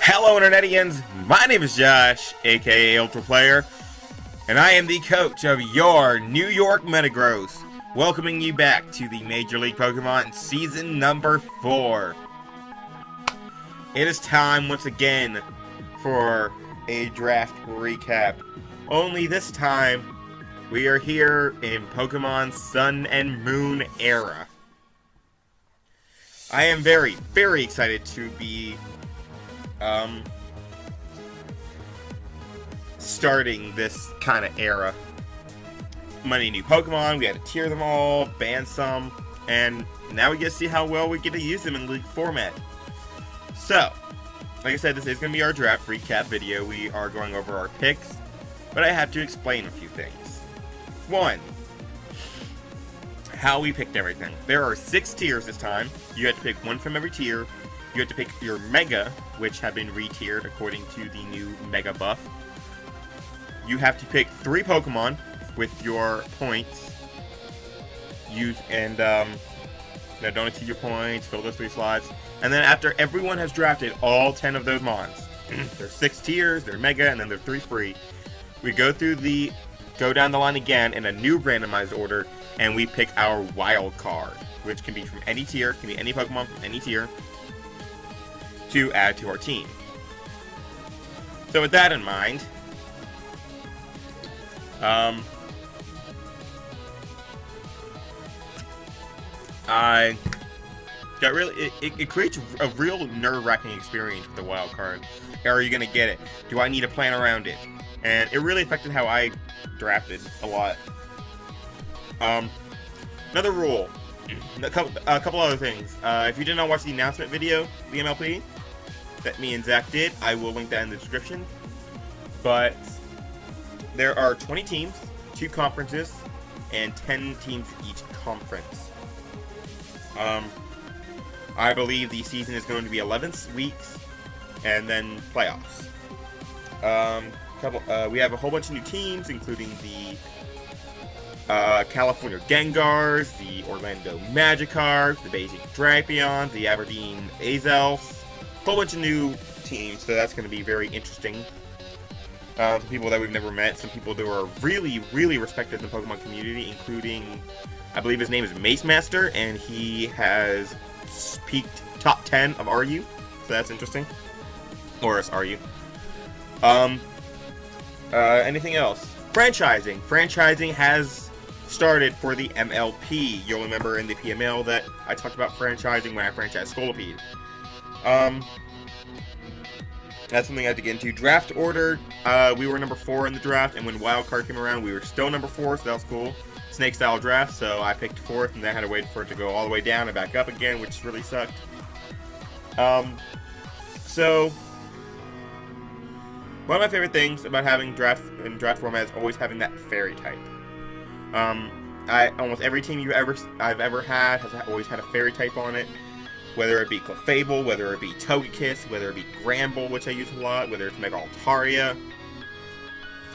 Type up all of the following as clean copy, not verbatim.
Hello Internetians, my name is Josh, aka Ultra Player, and I am the coach of your New York Metagross, welcoming you back to the Major League Pokemon Season number 4. It is time once again for a draft recap, only this time we are here in Pokemon Sun and Moon era. I am very, very excited to be starting this kind of era. Many new Pokemon, we had to tier them all, ban some, and now we get to see how well we get to use them in League format. So, like I said, this is going to be our draft recap video. We are going over our picks, but I have to explain a few things. 1. How we picked everything. There are 6 tiers this time. You have to pick one from every tier. You have to pick your Mega, which have been re-tiered according to the new Mega buff. You have to pick 3 Pokemon with your points. Don't exceed your points, fill those 3 slots. And then after everyone has drafted all 10 of those Mons, there's 6 tiers, they're Mega, and then there's 3 free. We go down the line again in a new randomized order, and we pick our wild card, which can be from any tier, can be any Pokemon from any tier, to add to our team. So with that in mind, I got really, it creates a real nerve-wracking experience with the wild card. Are you going to get it? Do I need to plan around it? And it really affected how I drafted a lot. Another rule, a couple other things. If you did not watch the announcement video, the MLP, that me and Zach did, I will link that in the description. But there are 20 teams, 2 conferences, and 10 teams each conference. I believe the season is going to be 11 weeks, and then playoffs. We have a whole bunch of new teams, including the California Gengars, the Orlando Magikarp, the Beijing Drapion, the Aberdeen Azelf, a whole bunch of new teams, so that's going to be very interesting. Some people that we've never met, some people that are really, really respected in the Pokemon community, including, I believe his name is Mace Master, and he has peaked top 10 of RU, so that's interesting. Or it's RU. Anything else? Franchising. Franchising has started for the MLP. You'll remember in the PML that I talked about franchising when I franchised Scolipede. That's something I had to get into. Draft order, we were number 4 in the draft, and when Wildcard came around, we were still number 4, so that was cool. Snake style draft, so I picked 4th, and then I had to wait for it to go all the way down and back up again, which really sucked. So one of my favorite things about having draft format is always having that fairy type. Almost every team I've ever had has always had a fairy type on it. Whether it be Clefable, whether it be Togekiss, whether it be Gramble, which I use a lot, whether it's Mega Altaria,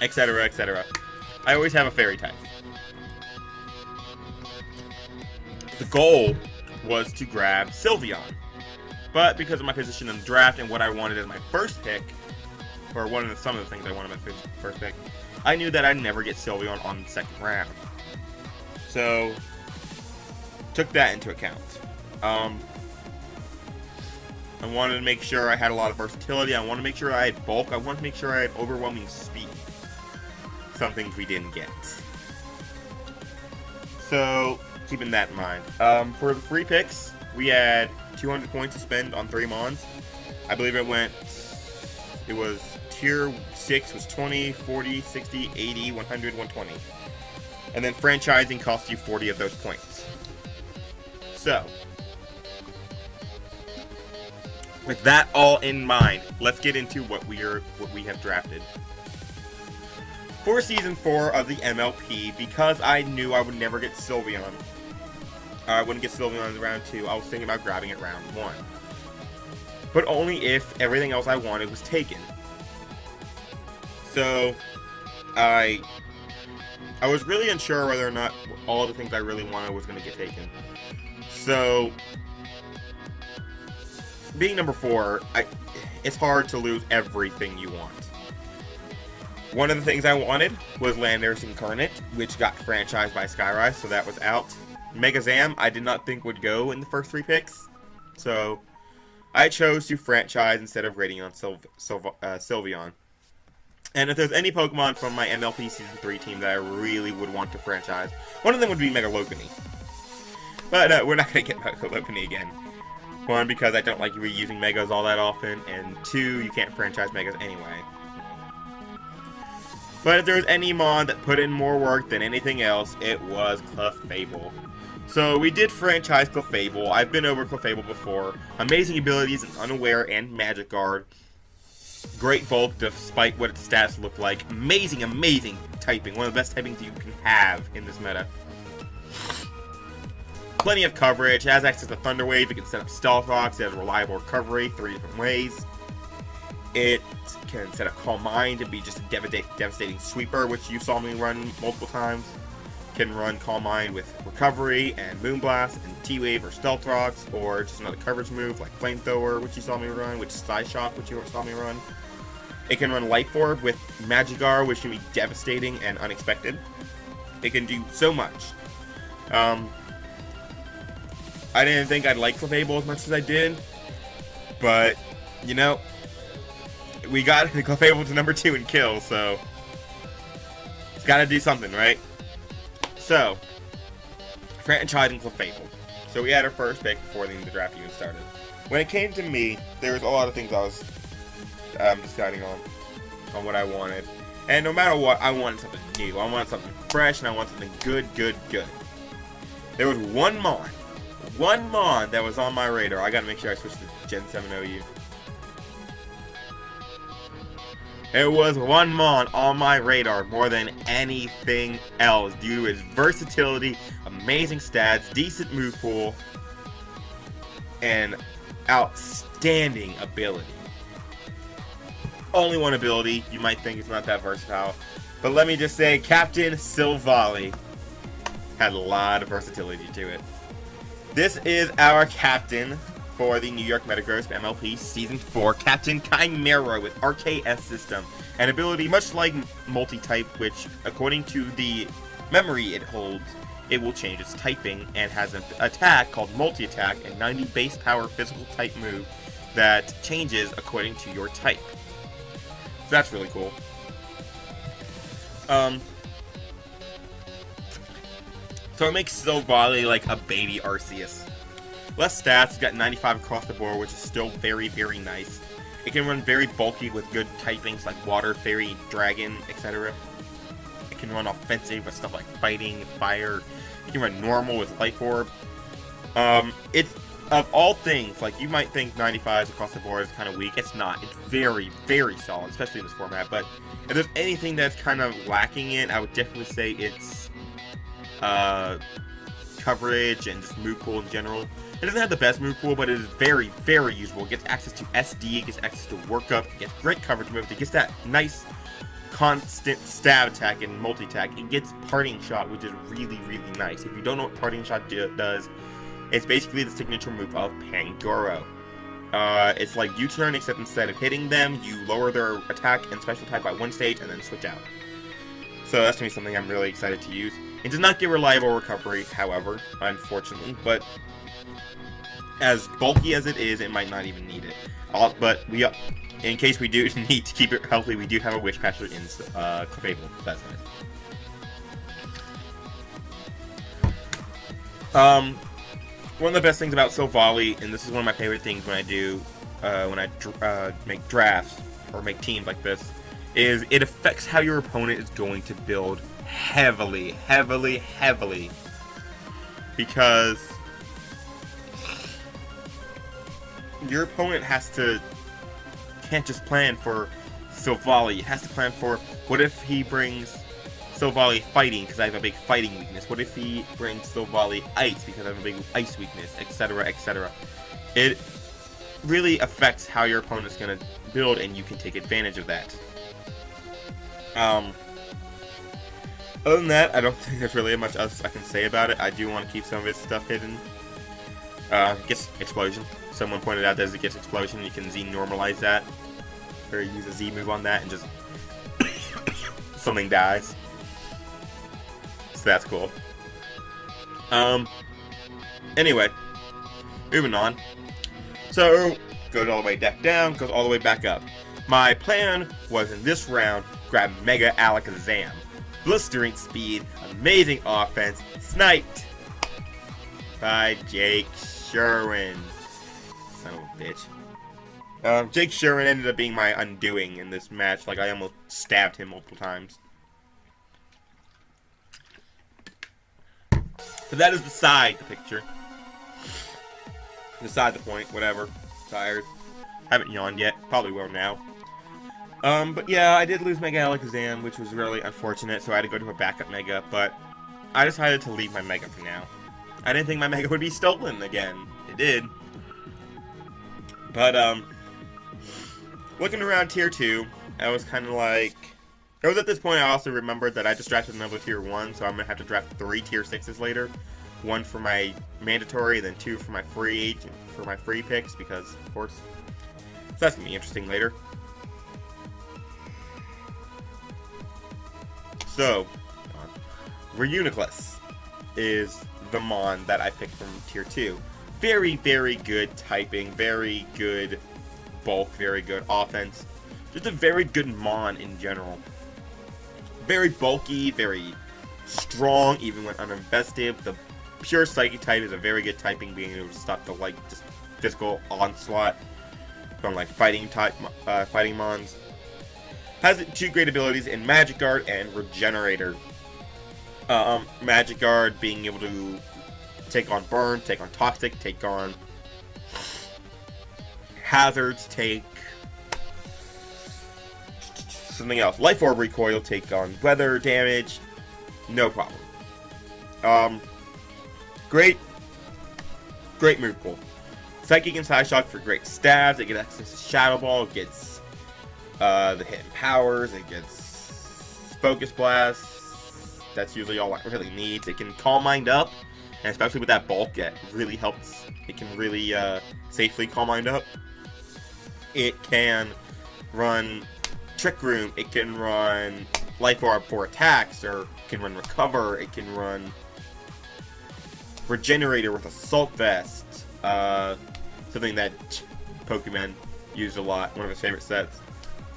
etc., etc. I always have a fairy type. The goal was to grab Sylveon, but because of my position in the draft and what I wanted as my first pick, or some of the things I wanted as my first pick, I knew that I'd never get Sylveon on the second round. So, took that into account. I wanted to make sure I had a lot of versatility. I wanted to make sure I had bulk. I wanted to make sure I had overwhelming speed. Some things we didn't get. So, keeping that in mind. For the free picks, we had 200 points to spend on 3 Mons. I believe it was tier 6 was 20, 40, 60, 80, 100, 120. And then franchising costs you 40 of those points. So, with that all in mind, let's get into what we have drafted. For Season 4 of the MLP, because I knew I would never get Sylveon, I wouldn't get Sylveon in round 2, I was thinking about grabbing it round 1. But only if everything else I wanted was taken. So, I was really unsure whether or not all the things I really wanted was going to get taken. So, being number 4, it's hard to lose everything you want. One of the things I wanted was Landers Incarnate, which got franchised by Skyrise, so that was out. Mega Zam, I did not think would go in the first 3 picks, so I chose to franchise instead of rating on Sylveon. And if there's any Pokemon from my MLP Season 3 team that I really would want to franchise, one of them would be Mega Lopunny. But we're not going to get Mega Lopunny again. 1, because I don't like reusing Megas all that often, and 2, you can't franchise Megas anyway. But if there's any Mon that put in more work than anything else, it was Clefable. So we did franchise Clefable. I've been over Clefable before. Amazing abilities in Unaware and Magic Guard. Great bulk despite what its stats look like. Amazing, amazing typing. One of the best typings you can have in this meta. Plenty of coverage. Has access to Thunder Wave. It can set up Stealth Rocks. It has reliable recovery 3 different ways. It can set up Calm Mind to be just a devastating sweeper, which you saw me run multiple times. Can run Calm Mind with Recovery and Moonblast and T-Wave or Stealth Rocks, or just another coverage move like Flamethrower, which you saw me run, which is Side Shock, which you saw me run. It can run Life Orb with Magikarp, which can be devastating and unexpected. It can do so much. I didn't think I'd like Clefable as much as I did, but, you know, we got Clefable to number 2 in kills, so it's got to do something, right? So, franchising Clefable. So we had our first pick before the draft even started. When it came to me, there was a lot of things I was deciding on what I wanted. And no matter what, I wanted something new. I wanted something fresh, and I wanted something good. There was one Mon that was on my radar. I gotta make sure I switch to Gen 7 OU. It was one Mon on my radar more than anything else due to its versatility, amazing stats, decent move pool, and outstanding ability. Only one ability, you might think it's not that versatile, but let me just say, Captain Silvally had a lot of versatility to it. This is our captain for the New York Metagross MLP Season 4, Captain Chimera with RKS system. An ability much like Multi-Type, which, according to the memory it holds, it will change its typing, and has an attack called Multi-Attack, a 90 base power physical type move that changes according to your type. So that's really cool. So it makes Silvally like a baby Arceus. Less stats, got 95 across the board, which is still very, very nice. It can run very bulky with good typings like Water, Fairy, Dragon, etc. It can run offensive with stuff like Fighting, Fire. It can run normal with Life Orb. It's, of all things, like you might think 95s across the board is kind of weak. It's not. It's very, very solid, especially in this format. But if there's anything that's kind of lacking in, I would definitely say it's coverage and just move pool in general. It doesn't have the best move pool, but it is very, very usable. It gets access to SD, it gets access to Workup, it gets great coverage moves, it gets that nice constant stab attack and multi-attack. It gets Parting Shot, which is really, really nice. If you don't know what Parting Shot does, it's basically the signature move of Pangoro. It's like U-turn, except instead of hitting them, you lower their attack and special attack by 1 stage and then switch out. So that's going to be something I'm really excited to use. It does not give reliable recovery, however, unfortunately, but as bulky as it is, it might not even need it. But in case we do need to keep it healthy, we do have a Wish Patcher in Clefable. That's nice. One of the best things about Silvally, and this is one of my favorite things when I make drafts or make teams like this, is it affects how your opponent is going to build heavily. Because your opponent can't just plan for Silvally. It has to plan for, what if he brings Silvally Fighting because I have a big fighting weakness? What if he brings Silvally Ice because I have a big ice weakness, etc., etc. It really affects how your opponent's going to build, and you can take advantage of that. Other than that, I don't think there's really much else I can say about it. I do want to keep some of its stuff hidden. Gets explosion. Someone pointed out that it gets explosion. You can Z normalize that, or use a Z move on that, and just something dies. So that's cool. Anyway, moving on. So goes all the way back down, goes all the way back up. My plan was in this round grab Mega Alakazam. Blistering speed, amazing offense, sniped by Jake Sherwin. Son of a bitch. Jake Sherwin ended up being my undoing in this match. Like, I almost stabbed him multiple times. But that is beside the picture. Beside the point, whatever. Tired. Haven't yawned yet. Probably will now. But yeah, I did lose Mega Alakazam, which was really unfortunate, so I had to go to a backup Mega, but I decided to leave my Mega for now. I didn't think my Mega would be stolen again. It did. But, looking around Tier 2, I was kind of like... It was at this point I also remembered that I just drafted another Tier 1, so I'm going to have to draft 3 Tier 6s later. 1 for my mandatory, then 2 for my free agent, for my free picks, because, of course. So that's going to be interesting later. So, Reuniclus is the Mon that I picked from Tier 2. Very, very good typing, very good bulk, very good offense. Just a very good Mon in general. Very bulky, very strong, even when uninvested. The pure Psychic type is a very good typing, being able to stop the, like, just physical onslaught from, like, fighting Mons. Has 2 great abilities in Magic Guard and Regenerator. Magic Guard being able to take on Burn, take on Toxic, take on Hazards, take something else. Life Orb Recoil, take on Weather damage. No problem. Great move pool. Psychic and Psyshock for great stabs. It gets access to Shadow Ball. It gets the hidden powers. It gets Focus Blast. That's usually all it really needs. It can Calm Mind up, and especially with that bulk, it really helps. It can really safely Calm Mind up. It can run Trick Room. It can run Life Orb for attacks, or it can run Recover. It can run Regenerator with Assault Vest. Something that Pokemon use a lot. One of his favorite sets.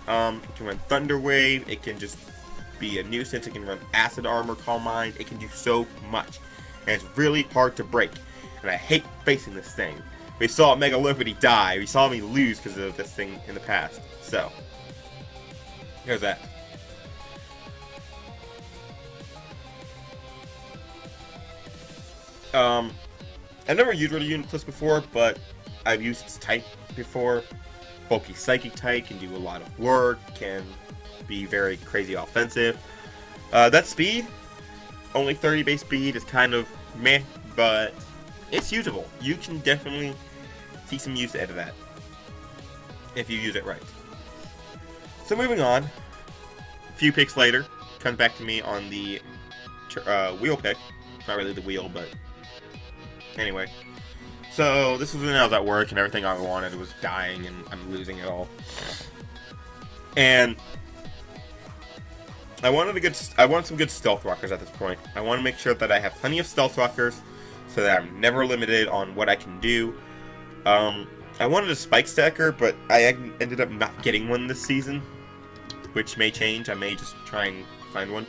It can run Thunder Wave. It can just be a nuisance. It can run Acid Armor, Calm Mind. It can do so much, and it's really hard to break. And I hate facing this thing. We saw Megalopody die. We saw me lose because of this thing in the past. So, here's that. I've never used Reuniclus before, but I've used its type before. Bulky Psychic type, can do a lot of work, can be very crazy offensive. That speed, only 30 base speed, is kind of meh, but it's usable. You can definitely see some use out of that if you use it right. So moving on, a few picks later, comes back to me on the wheel pick. Not really the wheel, but anyway. So this was when I was at work and everything I wanted was dying and I'm losing it all. And I wanted some good Stealth Rockers at this point. I want to make sure that I have plenty of Stealth Rockers so that I'm never limited on what I can do. I wanted a Spike Stacker, but I ended up not getting one this season, which may change. I may just try and find one.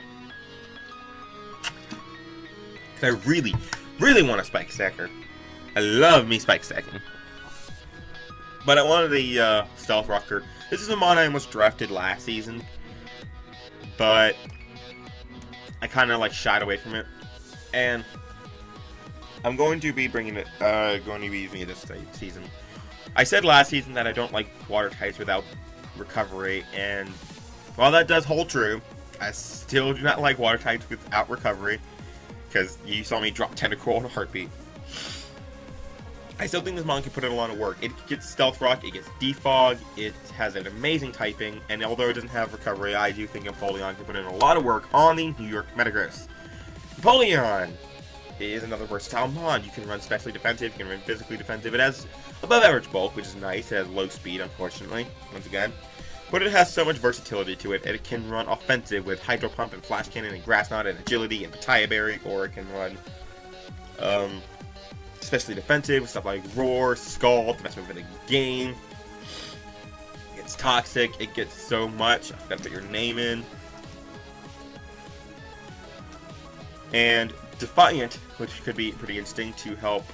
Because I really, really want a Spike Stacker. I love me Spike Stacking. But I wanted a Stealth Rocker. This is a mon I almost drafted last season, but I kind of like shied away from it. And I'm going to be bringing it, going to be using it this season. I said last season that I don't like water types without recovery, and while that does hold true, I still do not like water types without recovery, because you saw me drop Tentacle in a heartbeat. I still think this mon can put in a lot of work. It gets Stealth Rock, it gets Defog, it has an amazing typing, and although it doesn't have recovery, I do think Empoleon can put in a lot of work on the New York Metagross. Empoleon! is another versatile mon. You can run specially defensive, you can run physically defensive. It has above average bulk, which is nice. It has low speed, unfortunately, once again. But it has so much versatility to it. It can run offensive with Hydro Pump and Flash Cannon and Grass Knot and Agility and Pitaya Berry, or it can run especially defensive with stuff like Roar, Scald, the best move in the game. It's toxic, it gets so much. I've got to put your name in. And Defiant, which could be pretty interesting to help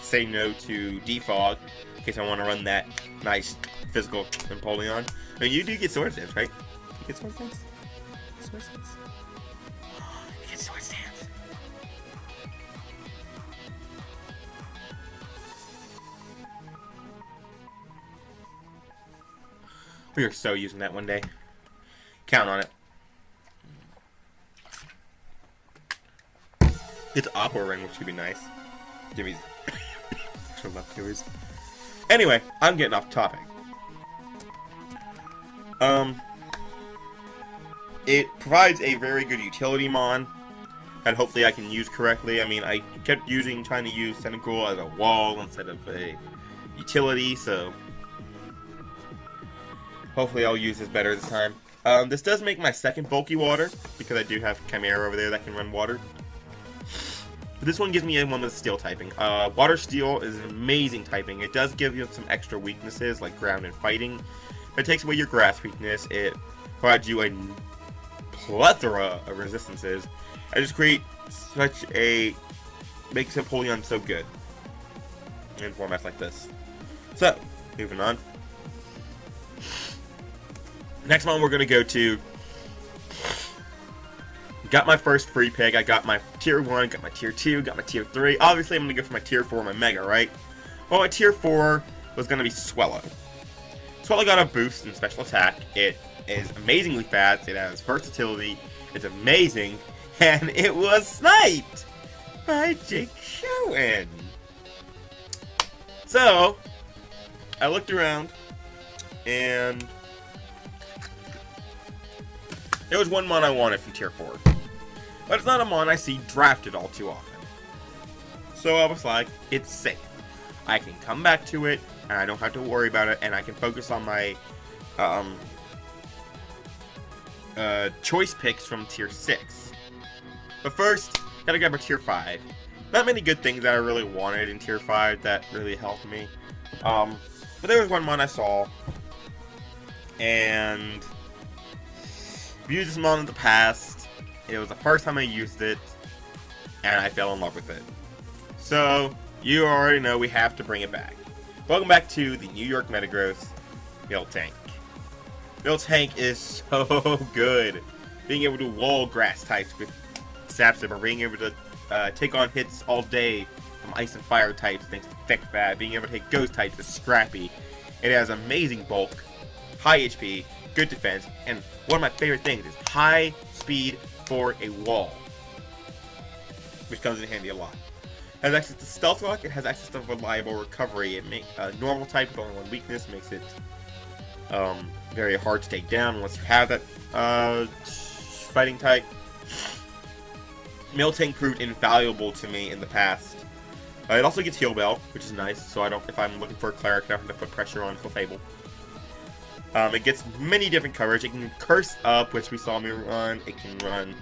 say no to Defog, in case I want to run that nice physical Empoleon. I mean, you do get Sword Stance, right? You get Sword Stance? Sword Stance? You get Sword Stance. We are so using that one day. Count on it. It's Aqua Ring, which could be nice. Give me extra leftovers. Anyway, I'm getting off topic. It provides a very good utility mon that hopefully I can use correctly. I mean, I kept trying to use Tentacool as a wall instead of a utility, so hopefully I'll use this better this time. This does make my second bulky water, because I do have Chimera over there that can run water. But this one gives me one with steel typing. Water Steel is an amazing typing. It does give you some extra weaknesses, like ground and fighting. But it takes away your grass weakness. It provides you a plethora of resistances. I just create such a... makes Empoleon so good in formats like this. So, moving on. Next one we're going to go to, got my first free pick. I got my tier 1, got my tier 2, got my tier 3. Obviously I'm going to go for my tier 4, my Mega, right? Well, my tier 4 was going to be Swellow. Swellow got a boost in special attack. It is amazingly fast. It has versatility. It's amazing. And it was sniped by Jake Schoen. So, I looked around and there was one mon I wanted from tier 4. But it's not a mon I see drafted all too often. So I was like, it's safe. I can come back to it, and I don't have to worry about it, and I can focus on my choice picks from tier 6. But first, gotta grab a tier 5. Not many good things that I really wanted in tier 5 that really helped me. But there was one mon I saw, and I've used this mon in the past. It was the first time I used it, and I fell in love with it. So, you already know we have to bring it back. Welcome back to the New York Metagross Miltank. Miltank is so good. Being able to wall grass types with Sapsip, or being able to take on hits all day from ice and fire types thanks to Thick Fat, being able to take ghost types with Scrappy. It has amazing bulk, high HP, good defense, and one of my favorite things is high speed for a wall, which comes in handy a lot. It has access to Stealth Rock, it has access to reliable recovery. It makes normal type with only one weakness, makes it very hard to take down once you have that fighting type. Miltank proved invaluable to me in the past. It also gets Heal Bell, which is nice, so if I'm looking for a cleric, I don't have to put pressure on Clefable. It gets many different coverage. It can Curse Up, which we saw me run. It can run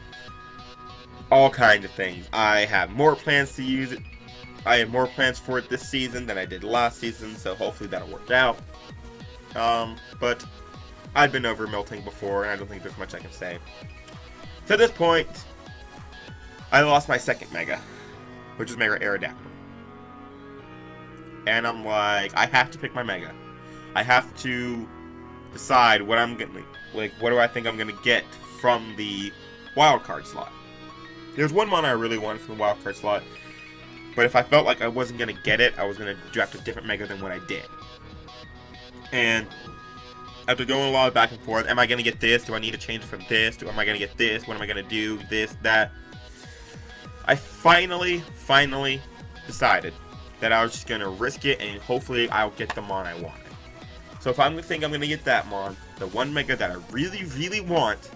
all kinds of things. I have more plans to use it. I have more plans for it this season than I did last season, so hopefully that'll work out. But I've been over Miltank before, and I don't think there's much I can say. So at this point, I lost my second Mega, which is Mega Aerodactyl. And I'm like, I have to pick my Mega. I have to decide what I'm gonna, what do I think I'm gonna get from the wildcard slot. There's one mon I really wanted from the wildcard slot, but if I felt like I wasn't gonna get it, I was gonna draft a different Mega than what I did. And after going a lot of back and forth, am I gonna get this? Do I need to change from this? Am I gonna get this? What am I gonna do? This, that. I finally decided that I was just gonna risk it, and hopefully I'll get the mon I wanted. So if I'm gonna think I'm gonna get that mon, the one Mega that I really want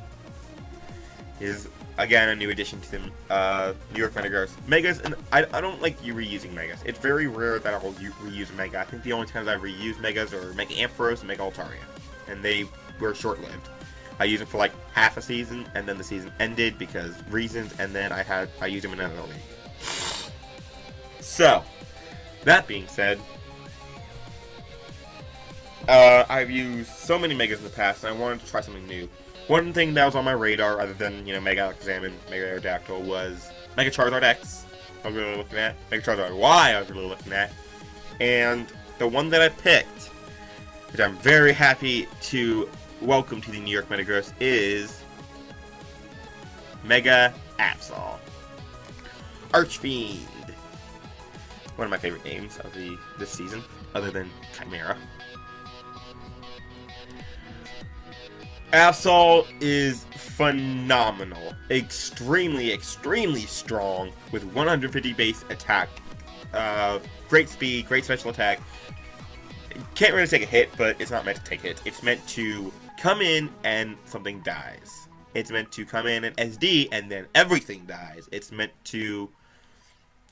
is again a new addition to the New York Metagross. Megas, and I don't like you reusing Megas. It's very rare that I'll reuse a Mega. I think the only times I've reused Megas are Mega Ampharos and Mega Altaria, and they were short-lived. I used them for like half a season, and then the season ended because reasons, and then I used them in another league. So, that being said, I've used so many Megas in the past, and I wanted to try something new. One thing that was on my radar, other than, you know, Mega Alakazam and Mega Aerodactyl, was Mega Charizard X, I was really looking at, Mega Charizard Y, I was really looking at, and the one that I picked, which I'm very happy to welcome to the New York Metagross, is Mega Absol. Archfiend. One of my favorite names of this season, other than Chimera. Absol is phenomenal. Extremely, extremely strong with 150 base attack. Great speed, great special attack. Can't really take a hit, but it's not meant to take hits. It's meant to come in and something dies. It's meant to come in and SD and then everything dies. It's meant to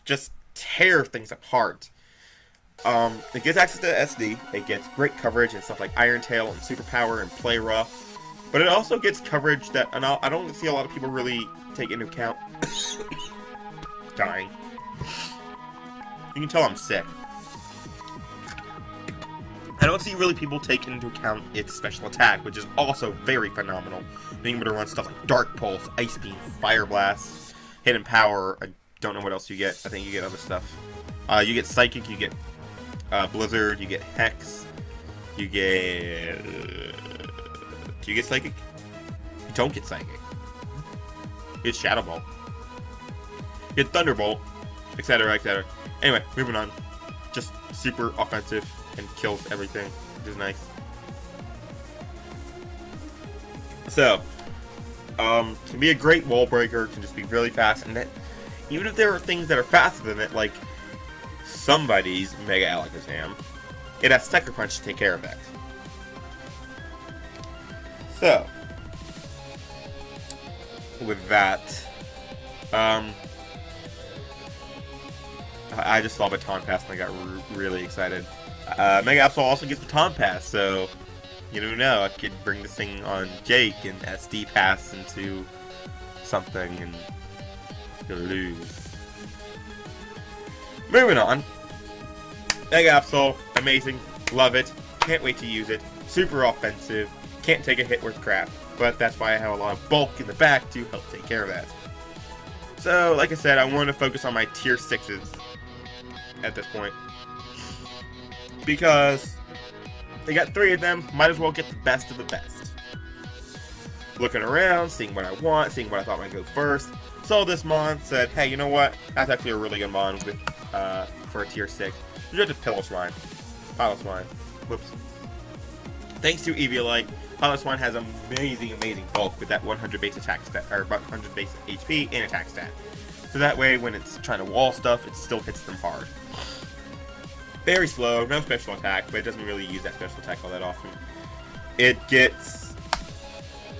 just tear things apart. It gets access to SD. It gets great coverage and stuff like Iron Tail and Superpower and Play Rough. But it also gets coverage that I don't see a lot of people really take into account. Dying. You can tell I'm sick. I don't see really people take into account its special attack, which is also very phenomenal. Being able to run stuff like Dark Pulse, Ice Beam, Fire Blast, Hidden Power. I don't know what else you get. I think you get other stuff. You get Psychic, you get Blizzard, you get Hex, you get... Do you get Psychic? You don't get Psychic. You get Shadow Ball. You get Thunderbolt, etc., etc. Anyway, moving on. Just super offensive and kills everything, which is nice. So, can be a great wall breaker, can just be really fast, and that even if there are things that are faster than it, like somebody's Mega Alakazam, it has Sucker Punch to take care of that. So, with that, I just saw Baton Pass and I got really excited. Mega Absol also gets Baton Pass, so you don't know, I could bring this thing on Jake and SD Pass into something and you'll lose. Moving on. Mega Absol, amazing, love it, can't wait to use it, super offensive. Can't take a hit worth crap, but that's why I have a lot of bulk in the back to help take care of that. So, like I said, I want to focus on my tier 6s at this point. Because they got 3 of them, might as well get the best of the best. Looking around, seeing what I want, seeing what I thought might go first. So this mon, said, hey, you know what? That's actually a really good mon with, for a tier 6. You have to Piloswine. Piloswine. Whoops. Thanks to Eviolite, Piloswine has amazing, amazing bulk with that 100 base attack stat, or 100 base HP and attack stat. So that way, when it's trying to wall stuff, it still hits them hard. Very slow, no special attack, but it doesn't really use that special attack all that often. It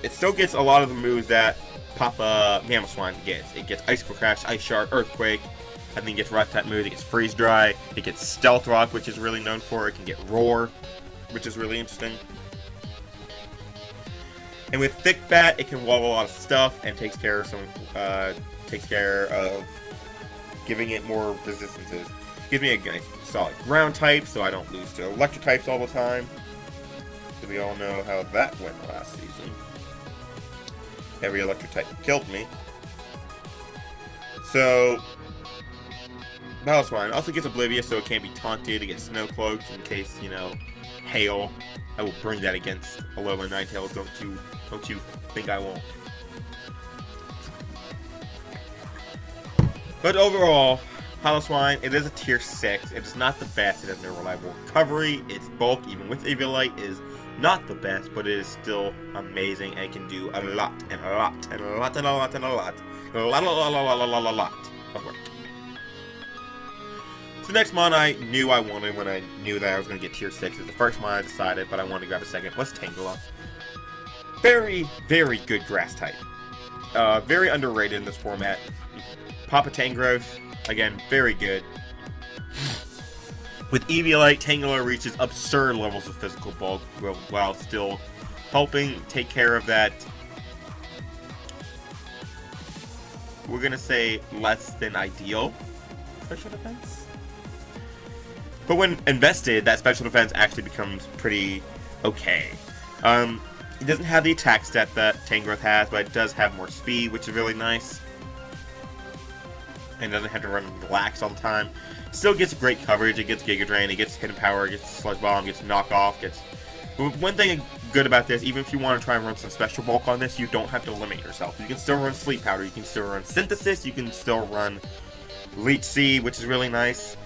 still gets a lot of the moves that Papa Mamoswine gets. It gets Icicle Crash, Ice Shard, Earthquake. I think it gets Rock type moves. It gets Freeze Dry. It gets Stealth Rock, which is really known for. It can get Roar, which is really interesting. And with Thick Bat, it can wall a lot of stuff and takes care of giving it more resistances. Gives me a nice solid ground type, so I don't lose to electric types all the time. So we all know how that went last season. Every electric type killed me. So Piloswine also gets Oblivious, so it can't be taunted. It gets Snow Cloaked in case, you know, Hail. I will bring that against Alola Ninetales. Don't you think I won't? But overall, Piloswine, it is a tier 6. It is not the best. It has no reliable recovery. Its bulk, even with Eviolite, is not the best, but it is still amazing and can do a lot and a lot and a lot and a lot and a lot. A lot of work. So the next mon I knew I wanted when I knew that I was going to get tier 6 is the first mon I decided, but I wanted to grab a second, was Tangela. Very, very good grass type. very underrated in this format. Papa Tangrowth, again, very good. With Eviolite, Tangela reaches absurd levels of physical bulk while still helping take care of that, we're going to say, less than ideal special defense. But when invested, that special defense actually becomes pretty okay. It doesn't have the attack stat that Tangrowth has, but it does have more speed, which is really nice. And doesn't have to run relaxed all the time. Still gets great coverage. It gets Giga Drain, it gets Hidden Power, it gets Sludge Bomb, gets Knock Off, gets... One thing good about this, even if you want to try and run some special bulk on this, you don't have to limit yourself. You can still run Sleep Powder, you can still run Synthesis, you can still run Leech Seed, which is really nice.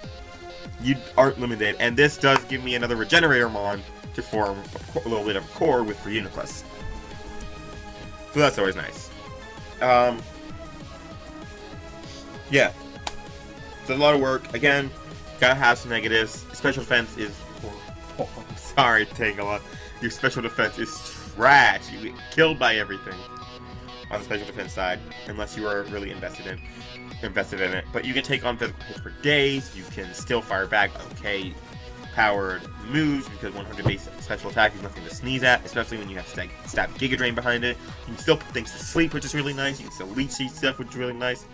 You aren't limited, and this does give me another Regenerator Mon to form a little bit of a core with for Uniclus. So that's always nice. Yeah. It's a lot of work. Again, gotta have some negatives. Special defense is... Oh, I'm sorry, Tangela. Your special defense is trash. You get killed by everything on the special defense side, unless you are really invested in it. But you can take on physical hits for days. You can still fire back okay powered moves because 100 base special attack is nothing to sneeze at, especially when you have stab Giga Drain behind it. You can still put things to sleep, which is really nice. You can still Leech Seed stuff, which is really nice.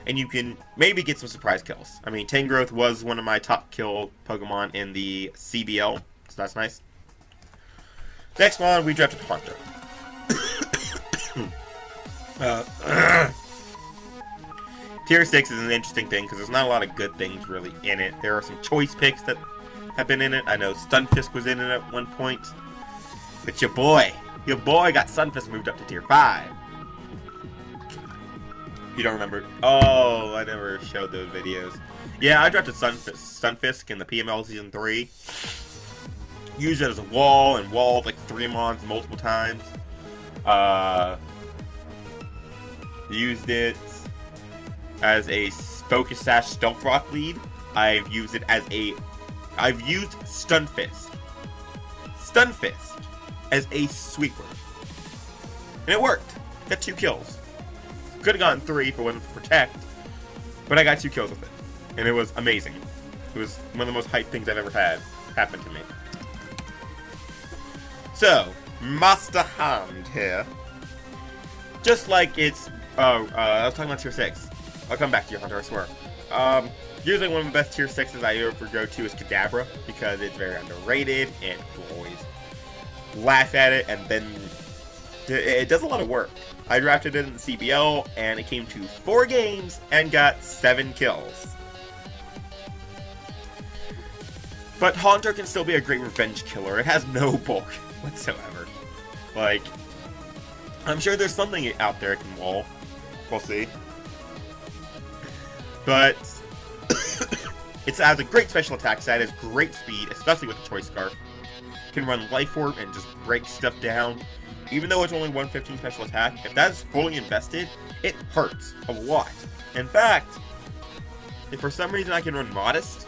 And you can maybe get some surprise kills. I mean, Tangrowth was one of my top kill Pokemon in the CBL, so that's nice. Next one, we drafted Haunter. Tier 6 is an interesting thing because there's not a lot of good things really in it. There are some choice picks that have been in it. I know Stunfisk was in it at one point. But your boy got Stunfisk moved up to Tier 5. You don't remember? Oh, I never showed those videos. Yeah, I drafted Stunfisk in the PML Season 3. Used it as a wall, and walled like 3 mons multiple times. Used it as a Focus Sash Stealth Rock lead. I've used Stunfisk as a sweeper. And it worked. Got 2 kills. Could have gotten 3 if it wasn't for Protect, but I got 2 kills with it. And it was amazing. It was one of the most hyped things I've ever had happen to me. So, Master Hand here. Just like it's... I was talking about Tier 6. I'll come back to you, Hunter, I swear. Usually one of the best Tier 6s I ever go to is Kadabra, because it's very underrated, and people always laugh at it, and then it does a lot of work. I drafted it in the CBL, and it came to 4 games, and got 7 kills. But Haunter can still be a great revenge killer. It has no bulk whatsoever. Like, I'm sure there's something out there it can wall. We'll see. But it has a great special attack stat, it has great speed, especially with the Choice Scarf. Can run Life Orb and just break stuff down. Even though it's only 115 special attack, if that is fully invested, it hurts a lot. In fact, if for some reason I can run Modest,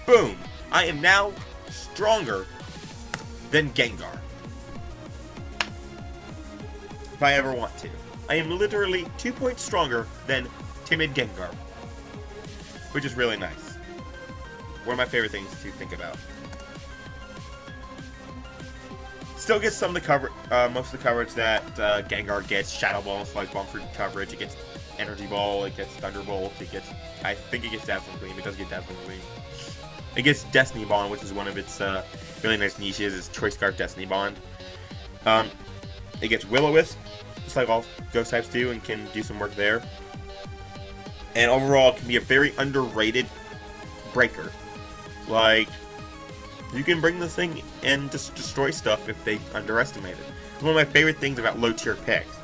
boom, I am now stronger than Gengar. If I ever want to. I am literally 2 points stronger than Timid Gengar. Which is really nice. One of my favorite things to think about. Still gets some of the cover, most of the coverage that Gengar gets. Shadow Ball and Sludge Bomb for coverage. It gets Energy Ball, it gets Thunderbolt, it gets... I think it gets Dazzling Gleam. It does get Dazzling Gleam. It gets Destiny Bond, which is one of its really nice niches. It's Choice Scarf Destiny Bond. It gets Will-O-Wisp, just like all Ghost types do, and can do some work there. And overall, it can be a very underrated breaker. Like, you can bring this thing and just destroy stuff if they underestimate it. It's one of my favorite things about low-tier picks.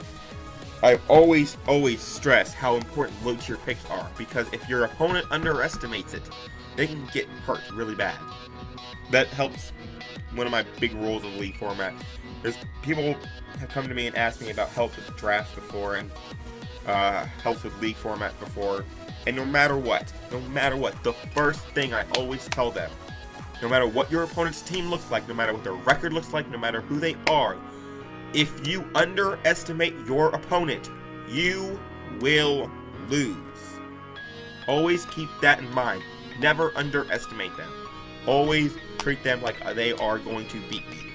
I always stress how important low-tier picks are, because if your opponent underestimates it, they can get hurt really bad. That helps. One of my big rules of League format is people have come to me and asked me about help with drafts before and help with League format before, and no matter what, the first thing I always tell them, no matter what your opponent's team looks like, no matter what their record looks like, no matter who they are, If you underestimate your opponent, you will lose. Always keep that in mind. Never underestimate them. Always treat them like they are going to beat you.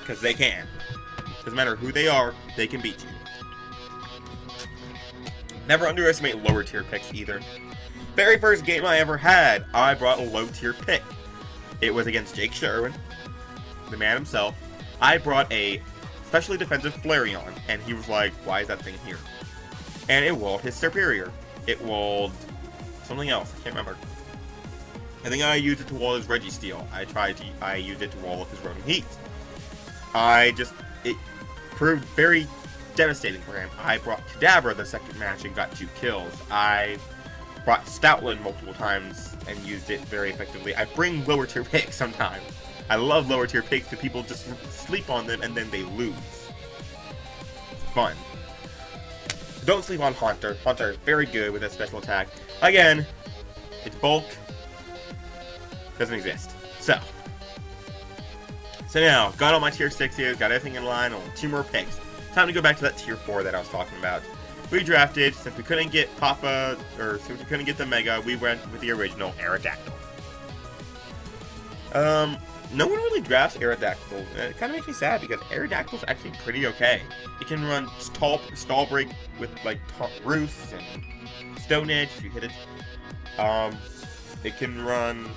Because they can. Doesn't matter who they are, they can beat you. Never underestimate lower tier picks either. Very first game I ever had, I brought a low tier pick. It was against Jake Sherwin, the man himself. I brought a specially defensive Flareon, and he was like, why is that thing here? And it walled his superior. It walled something else, I can't remember. I think I used it to wall his Registeel. I used it to wall up his Ronin Heat. It proved very devastating for him. I brought Kadabra the second match and got 2 kills. I brought Stoutland multiple times and used it very effectively. I bring lower tier picks sometimes. I love lower tier picks because people just sleep on them and then they lose. It's fun. Don't sleep on Haunter. Haunter is very good with that special attack. Again, its bulk doesn't exist. So now, got all my tier 6s, got everything in line, only 2 more picks. Time to go back to that tier 4 that I was talking about. We drafted, since we couldn't get since we couldn't get the Mega, we went with the original Aerodactyl. No one really drafts Aerodactyl. It kind of makes me sad because Aerodactyl's actually pretty okay. It can run stall break with like Roost and Stone Edge if you hit it. It can run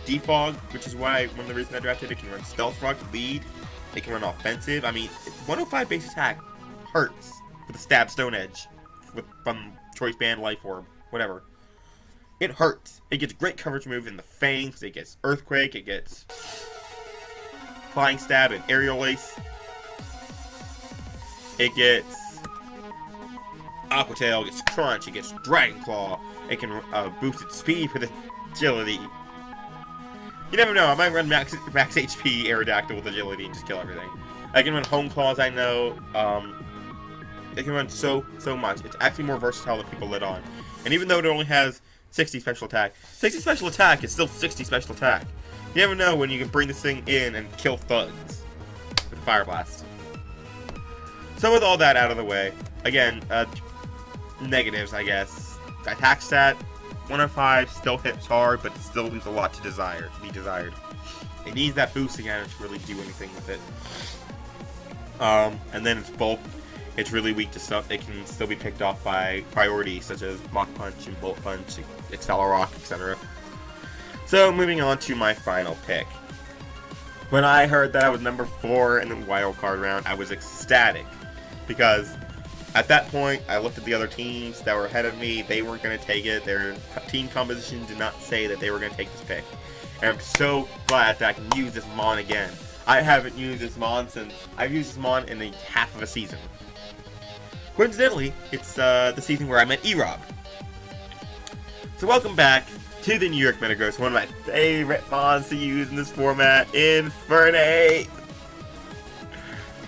Defog, which is why one of the reasons I drafted it. Can run Stealth Rock, Lead. It can run offensive. I mean, 105 base attack hurts with a Stab Stone Edge from Choice Band, Life Orb, whatever. It hurts. It gets great coverage move in the Fangs. It gets Earthquake. It gets Flying Stab and Aerial Ace. It gets Aqua Tail. It gets Crunch. It gets Dragon Claw. It can boost its speed with agility. You never know, I might run max HP Aerodactyl with agility and just kill everything. I can run Home Claws, I know. It can run so much. It's actually more versatile than people let on. And even though it only has 60 special attack, 60 special attack is still 60 special attack. You never know when you can bring this thing in and kill thugs with Fire Blast. So with all that out of the way, again, negatives, I guess. Attack stat. 105 still hits hard, but it still leaves a lot to be desired. It needs that boost again to really do anything with it. And then its bulk, it's really weak to stuff. It can still be picked off by priority, such as Mach Punch and Bolt Punch, Accelerock, etc. So moving on to my final pick. When I heard that I was number 4 in the wild card round, I was ecstatic because at that point, I looked at the other teams that were ahead of me. They weren't going to take it. Their team composition did not say that they were going to take this pick. And I'm so glad that I can use this Mon again. I haven't used this Mon since I've used this Mon in the half of a season. Coincidentally, it's the season where I met E-Rob. So welcome back to the New York Metagross, one of my favorite Mons to use in this format, Infernape.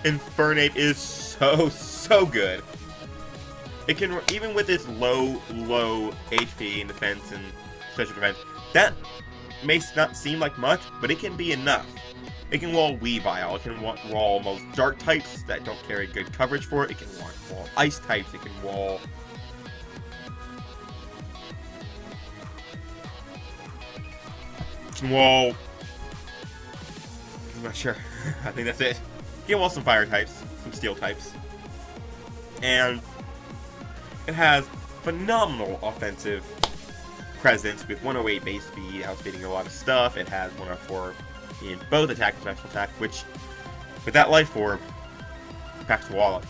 Infernape is so good. It can, even with its low HP and defense and special defense, that may not seem like much, but it can be enough. It can wall Weavile, it can wall most dark types that don't carry good coverage for it, it can wall ice types, it can wall... I'm not sure. I think that's it. It can wall some fire types, some steel types. And it has phenomenal offensive presence with 108 base speed, outspeeding a lot of stuff. It has 104 in both attack and special attack, which, with that Life Orb, packs the wall up.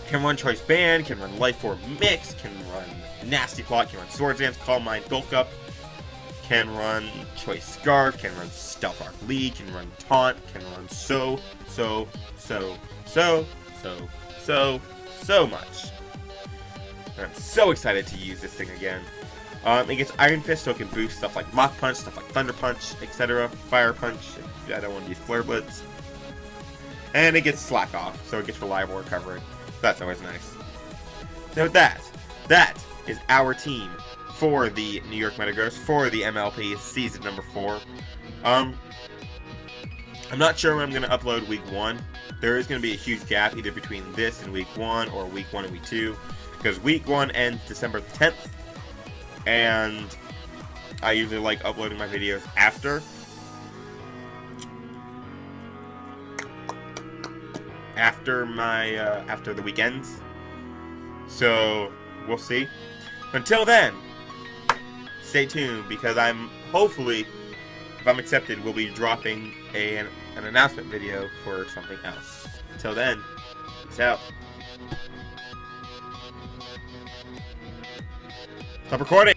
Can run Choice Band, can run Life Orb Mix, can run Nasty Plot, can run Swords Dance, Calm Mind, Bulk Up, can run Choice Scarf, can run Stealth Arc Lead, can run Taunt, can run so much. And I'm so excited to use this thing again. It gets Iron Fist, so it can boost stuff like Mach Punch, stuff like Thunder Punch, etc. Fire Punch, if I don't want to use Flare Blitz. And it gets Slack Off, so it gets reliable recovery. That's always nice. So with that is our team for the New York Metagross for the MLP season number 4. I'm not sure when I'm going to upload week 1. There is going to be a huge gap either between this and week 1 or week 1 and week 2, because week 1 ends December 10th, and I usually like uploading my videos after the weekends. So we'll see. Until then, stay tuned, because I'm hopefully, if I'm accepted, we'll be dropping an announcement video for something else. Until then, peace out. Stop recording.